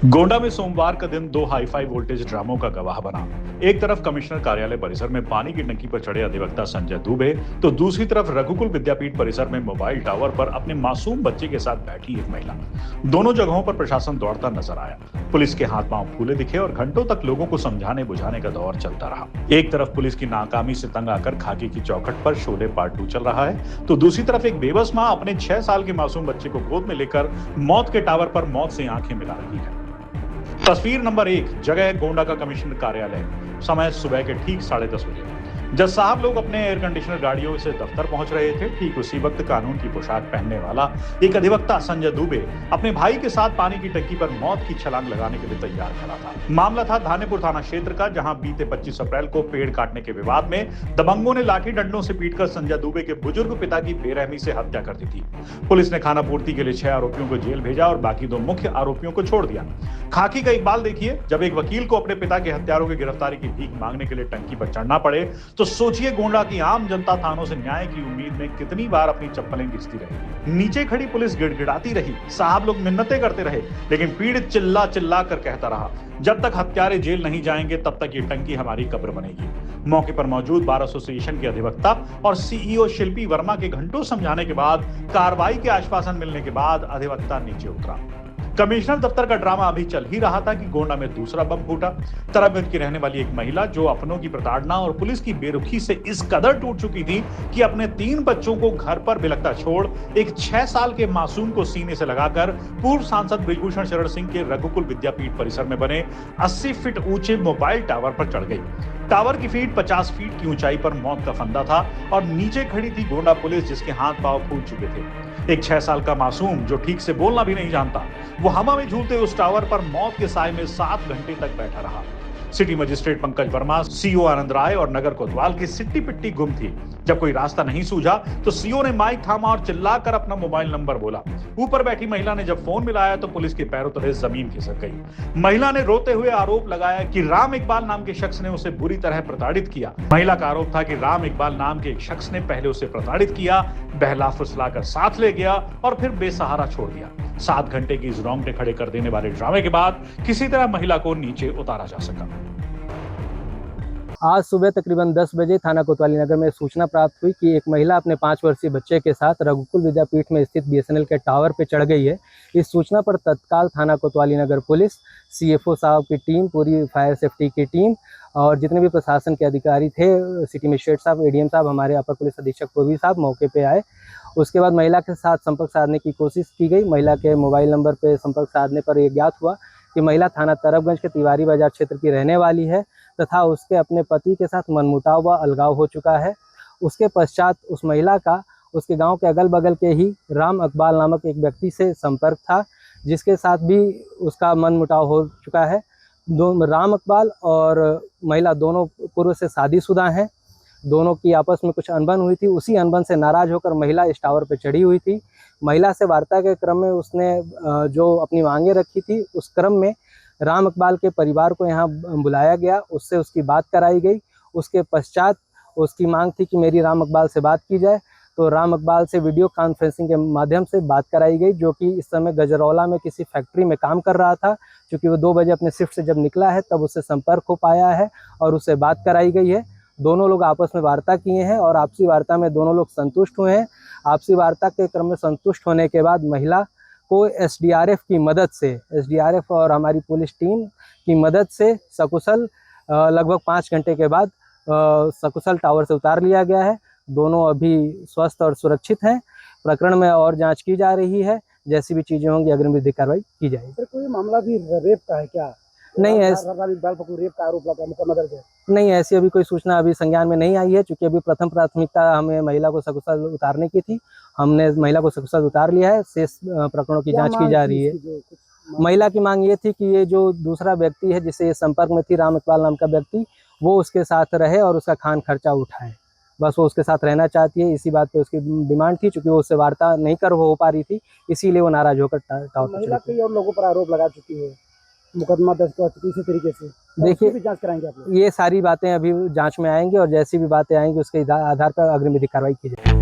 गोंडा में सोमवार का दिन दो हाई-फाई वोल्टेज ड्रामों का गवाह बना। एक तरफ कमिश्नर कार्यालय परिसर में पानी की टंकी पर चढ़े अधिवक्ता संजय दुबे, तो दूसरी तरफ रघुकुल विद्यापीठ परिसर में मोबाइल टावर पर अपने मासूम बच्चे के साथ बैठी एक महिला। दोनों जगहों पर प्रशासन दौड़ता नजर आया। पुलिस के हाथ पांव फूले दिखे और घंटों तक लोगों को समझाने बुझाने का दौर चलता रहा। एक तरफ पुलिस की नाकामी से तंग आकर खाकी की चौखट पर शोले पार्ट 2 चल रहा है, तो दूसरी तरफ एक बेबस मां अपने 6 साल के मासूम बच्चे को गोद में लेकर मौत के टावर पर मौत से आंखें मिला रही है। तस्वीर नंबर 1, जगह गोंडा का कमिश्नर कार्यालय। समय सुबह के ठीक 10:30 बजे। जज साहब लोग अपने एयर कंडीशनर गाड़ियों से दफ्तर पहुंच रहे थे। ठीक उसी वक्त कानून की पोशाक पहनने वाला एक अधिवक्ता संजय दुबे अपने भाई के साथ पानी की टंकी पर मौत की छलांग लगाने के लिए तैयार खड़ा था। मामला था धानेपुर थाना क्षेत्र का, जहां बीते 25 अप्रैल को पेड़ काटने के विवाद में दबंगों ने लाठी डंडों से पीटकर संजय दुबे के बुजुर्ग पिता की बेरहमी से हत्या कर दी थी। पुलिस ने खाना पूर्ति के लिए 6 आरोपियों को जेल भेजा और बाकी 2 मुख्य आरोपियों को छोड़ दिया। खाकी का इकबाल देखिए, जब एक वकील को अपने पिता के हत्यारों की गिरफ्तारी की भीख मांगने के लिए टंकी पर चढ़ना पड़े, तो सोचिए गोंडा की आम जनता थानों से न्याय की उम्मीद में कितनी बार अपनी चप्पलें घिसती रहेगी। नीचे खड़ी पुलिस गिड़गिड़ाती रही, साहब लोग मिन्नतें करते रहे, लेकिन पीड़ित चिल्ला चिल्ला कर कहता रहा, जब तक हत्यारे जेल नहीं जाएंगे तब तक ये टंकी हमारी कब्र बनेगी। मौके पर मौजूद बार एसोसिएशन के अधिवक्ता और सीईओ शिल्पी वर्मा के घंटों समझाने के बाद, कार्रवाई के आश्वासन मिलने के बाद अधिवक्ता नीचे उतरा। कमिश्नर दफ्तर का ड्रामा अभी चल ही रहा था कि गोंडा में दूसरा बम फूटा। तरबगंज की रहने वाली एक महिला जो अपनों की प्रताड़ना और पुलिस की बेरुखी से इस कदर टूट चुकी थी कि अपने 3 बच्चों को घर पर बिलखता छोड़ एक 6 साल के मासूम को सीने से लगाकर पूर्व सांसद बृजभूषण शरण सिंह के रघुकुल विद्यापीठ परिसर में बने 80 फीट ऊंचे मोबाइल टावर पर चढ़ गई। टावर की फीट 50 फीट की ऊंचाई पर मौत का फंदा था और नीचे खड़ी थी गोंडा पुलिस, जिसके हाथ पांव फूल चुके थे। एक 6 साल का मासूम जो ठीक से बोलना भी नहीं जानता, वो हवा में झूलते उस टावर पर मौत के साए में 7 घंटे तक बैठा रहा। City magistrate Pankaj Verma, CO Anand Rai और नगर कोतवाल की सिट्टी पिट्टी गुम थी। जब कोई रास्ता नहीं सूझा तो सीओ ने माइक थामा और चिल्लाकर अपना मोबाइल नंबर बोला। ऊपर बैठी महिला ने जब फोन मिलाया तो पुलिस के पैरों तले जमीन खिसक गई। महिला ने रोते हुए आरोप लगाया कि राम इकबाल नाम के शख्स ने उसे बुरी तरह प्रताड़ित किया। महिला का आरोप था कि राम इकबाल नाम के एक शख्स ने पहले उसे प्रताड़ित किया, बहला फुसलाकर साथ ले गया और फिर बेसहारा छोड़ दिया। 7 घंटे की इस रोंगटे खड़े कर देने वाले ड्रामे के बाद किसी तरह महिला को नीचे उतारा जा सका। आज सुबह तकरीबन 10 बजे थाना कोतवाली नगर में सूचना प्राप्त हुई कि एक महिला अपने 5 वर्षीय बच्चे के साथ रघुकुल विद्यापीठ में स्थित बीएसएनएल के टावर पर चढ़ गई है। इस सूचना पर तत्काल थाना कोतवाली नगर पुलिस, सीएफओ साहब की टीम, पूरी फायर सेफ्टी की टीम और जितने भी प्रशासन के अधिकारी थे, सिटी मजिस्ट्रेट साहब, एडीएम साहब, हमारे अपर पुलिस अधीक्षक पूर्वी साहब मौके पे आए। उसके बाद महिला के साथ संपर्क साधने की कोशिश की गई। महिला के मोबाइल नंबर पर संपर्क साधने पर यह ज्ञात हुआ कि महिला थाना तरबगंज के तिवारी बाजार क्षेत्र की रहने वाली है तथा उसके अपने पति के साथ मनमुटाव व अलगाव हो चुका है। उसके पश्चात उस महिला का उसके गांव के अगल बगल के ही राम इकबाल नामक एक व्यक्ति से संपर्क था, जिसके साथ भी उसका मनमुटाव हो चुका है। राम इकबाल और महिला दोनों पूर्व से शादीशुदा हैं। दोनों की आपस में कुछ अनबन हुई थी। उसी अनबन से नाराज होकर महिला इस टावर पर चढ़ी हुई थी। महिला से वार्ता के क्रम में उसने जो अपनी मांगे रखी थी, उस क्रम में राम इकबाल के परिवार को यहाँ बुलाया गया, उससे उसकी बात कराई गई। उसके पश्चात उसकी मांग थी कि मेरी राम इकबाल से बात की जाए, तो राम इकबाल से वीडियो कॉन्फ्रेंसिंग के माध्यम से बात कराई गई, जो कि इस समय गजरौला में किसी फैक्ट्री में काम कर रहा था। क्योंकि वो 2 बजे अपने शिफ्ट से जब निकला है तब उससे संपर्क हो पाया है और उससे बात कराई गई है। दोनों लोग आपस में वार्ता किए हैं और आपसी वार्ता में दोनों लोग संतुष्ट हुए हैं। आपसी वार्ता के क्रम में संतुष्ट होने के बाद महिला को एसडीआरएफ की मदद से, एसडीआरएफ और हमारी पुलिस टीम की मदद से सकुशल लगभग 5 घंटे के बाद सकुशल टावर से उतार लिया गया है। दोनों अभी स्वस्थ और सुरक्षित हैं। प्रकरण में और जांच की जा रही है। जैसी भी चीज़ें होंगी अग्रिम विधिक कार्रवाई की जाएगी। सर, कोई मामला भी रेप का है क्या? नहीं, रेप का आरोप लगा, मुकदमा दर्ज है? नहीं, ऐसी अभी कोई सूचना अभी संज्ञान में नहीं आई है। क्योंकि अभी प्रथम प्राथमिकता हमें महिला को सकुशल उतारने की थी। हमने महिला को सकुशल उतार लिया है। शेष प्रकरणों की जांच की जा रही है। महिला की मांग ये थी कि ये जो दूसरा व्यक्ति है जिससे ये संपर्क में थी, राम इकबाल नाम का व्यक्ति, वो उसके साथ रहे और उसका खान खर्चा उठाए। बस वो उसके साथ रहना चाहती है, इसी बात पे उसकी डिमांड थी। चूंकि वो उससे वार्ता नहीं कर हो पा रही थी, इसीलिए वो नाराज होकर टावर पर महिला कई और लोगों पर आरोप लगा चुकी है, मुकदमा दर्ज कर चुकी इसी तरीके से। देखिए, भी जांच कराएंगे आप लोग? ये सारी बातें अभी जांच में आएंगी और जैसी भी बातें आएंगी उसके आधार पर अग्रिम विधिक कार्रवाई की जाएगी।